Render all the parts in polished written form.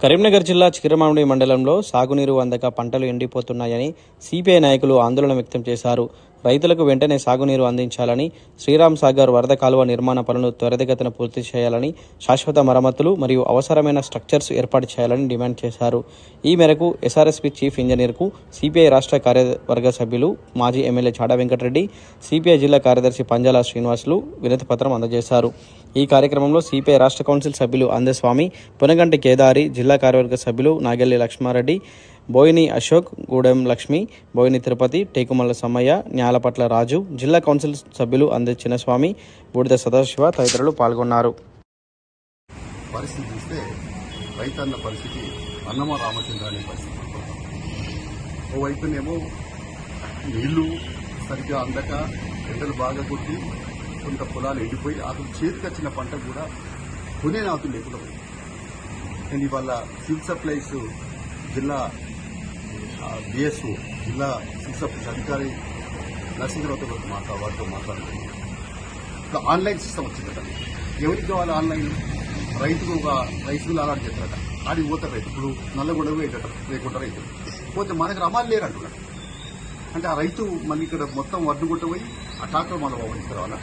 కరీంనగర్ జిల్లా చికిరమామిడి మండలంలో సాగునీరు అందక పంటలు ఎండిపోతున్నాయని సిపిఐ నాయకులు ఆందోళన వ్యక్తం చేశారు. రైతులకు వెంటనే సాగునీరు అందించాలని, శ్రీరామ్ సాగర్ వరద కాలువ నిర్మాణ పనులు త్వరితగతిన పూర్తి చేయాలని, శాశ్వత మరమ్మతులు మరియు అవసరమైన స్ట్రక్చర్స్ ఏర్పాటు చేయాలని డిమాండ్ చేశారు. ఈ మేరకు ఎస్ఆర్ఎస్పీ చీఫ్ ఇంజనీర్కు సిపిఐ రాష్ట్ర కార్యవర్గ సభ్యులు, మాజీ ఎమ్మెల్యే చాడా వెంకటరెడ్డి, సిపిఐ జిల్లా కార్యదర్శి పంజాల శ్రీనివాసులు వినతిపత్రం అందజేశారు. ఈ కార్యక్రమంలో సిపిఐ రాష్ట్ర కౌన్సిల్ సభ్యులు అందస్వామి, పునగంటి కేదారి, జిల్లా కార్యవర్గ సభ్యులు నాగెల్లి లక్ష్మారెడ్డి, బోయిని అశోక్, గూడెం లక్ష్మి, బోయిని తిరుపతి, టేకుమల్ల సమ్మయ్య, న్యాలపట్ల రాజు, జిల్లా కౌన్సిల్ సభ్యులు అందే చిన్నస్వామి, బూడిద సదాశివ తదితరులు పాల్గొన్నారు. పరిస్థితి చూస్తే రైతన్న పరిస్థితి అన్నమ రామచంద్ర అనే పరిస్థితి. ఓవైపునేమో నీళ్లు సరిగ్గా అందక ఎండలు బాగా కొట్టి కొంత పొలాలు ఎండిపోయి అతను చేతికొచ్చిన పంట కూడా కొనే నాతులు లేకుండా పోయింది. అండ్ ఇవాళ సివిల్ సప్లైస్ జిల్లా బిఎస్ఓ, జిల్లా సివిల్ సప్లైస్ అధికారి నరసింహరావుతో వారితో మాట్లాడుతుంది. ఇప్పుడు ఆన్లైన్ సిస్టమ్ వచ్చింది కదా, ఎవరికి కావాలి ఆన్లైన్? రైతుకు ఒక రైస్ మిల్ అలాంటి చేస్తారట, ఆడికి పోతారు రైతు. ఇప్పుడు నల్లగొండకు వేయటం లేకుండా రైతు పోతే మన గ్రామాలు లేరు అంటున్నాడు. అంటే ఆ రైతు మళ్ళీ ఇక్కడ మొత్తం వడ్డు కొట్టబోయి ఆ ట్రాక్టర్ మళ్ళీ పంపిస్తారు వాళ్ళ.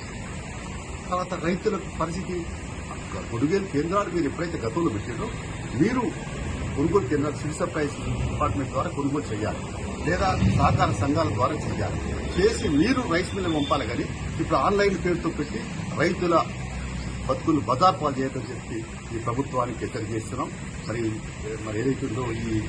తర్వాత రైతుల పరిస్థితి, కొనుగోలు కేంద్రాలు మీరు ఎప్పుడైతే గతంలో పెట్టారో మీరు కొనుగోలు కేంద్రాలు సివిల్ సప్లైస్ డిపార్ట్మెంట్ ద్వారా కొనుగోలు చేయాలి, లేదా సహకార సంఘాల ద్వారా చేయాలి. చేసి మీరు రైస్ మిల్ పంపాలి. కానీ ఇప్పుడు ఆన్లైన్ పేరుతో పెట్టి రైతుల బతుకులు బజార్పాలు చేయదని చెప్పి ఈ ప్రభుత్వానికి హెచ్చరిక చేస్తున్నాం. మరి ఏదైతుందో ఈ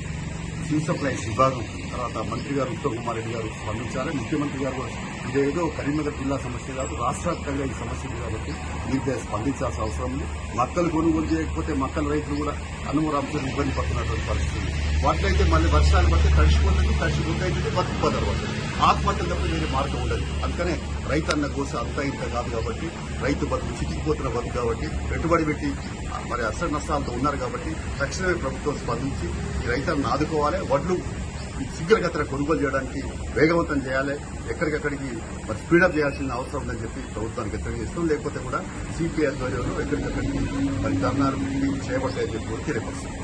సివిల్ సప్లైస్ విభాగం తర్వాత మంత్రి గారు ఉత్తమ్ కుమార్ రెడ్డి గారు స్పందించాలి. ముఖ్యమంత్రి గారు కూడా ఇదేదో కరీంనగర్ జిల్లా సమస్య కాదు, రాష్ట్ర వ్యాప్తంగా ఈ సమస్య ఉంది కాబట్టి మీరు స్పందించాల్సిన అవసరం ఉంది. మక్కలు కొనుగోలు చేయకపోతే మక్కల రైతులు కూడా అన్నమరాంశం ఇబ్బంది పడుతున్నటువంటి పరిస్థితి. వాటికైతే మళ్ళీ వర్షాలు పడితే తడిచిపోతుంది, తడిచిపోతే బతుకుపోతారు. వాళ్ళు ఆత్మహత్యలు తప్ప వేరే మార్గం ఉండదు. అందుకనే రైతు అన్న కోసం అంతా ఇంత కాదు కాబట్టి, రైతు బతుకు చిక్కిపోతున్న బతుకు కాబట్టి, పెట్టుబడి పెట్టి మరి అసలు నష్టాలతో ఉన్నారు కాబట్టి తక్షణమే ప్రభుత్వం స్పందించి ఈ రైతులను ఆదుకోవాలి. వడ్లు శీఘ్రగతిన కొనుగోలు చేయడానికి వేగవంతం చేయాలి. ఎక్కడికెక్కడికి మరి స్పీడప్ చేయాల్సిన అవసరం ఉందని చెప్పి ప్రభుత్వానికి హెచ్చరిస్తాం. లేకపోతే కూడా సిపిఐ ఆధ్వర్యంలో ఎక్కడికెక్కడికి మరి ధర్నాలు చేపట్టాయని చెప్పి తెలియపరుస్తాం.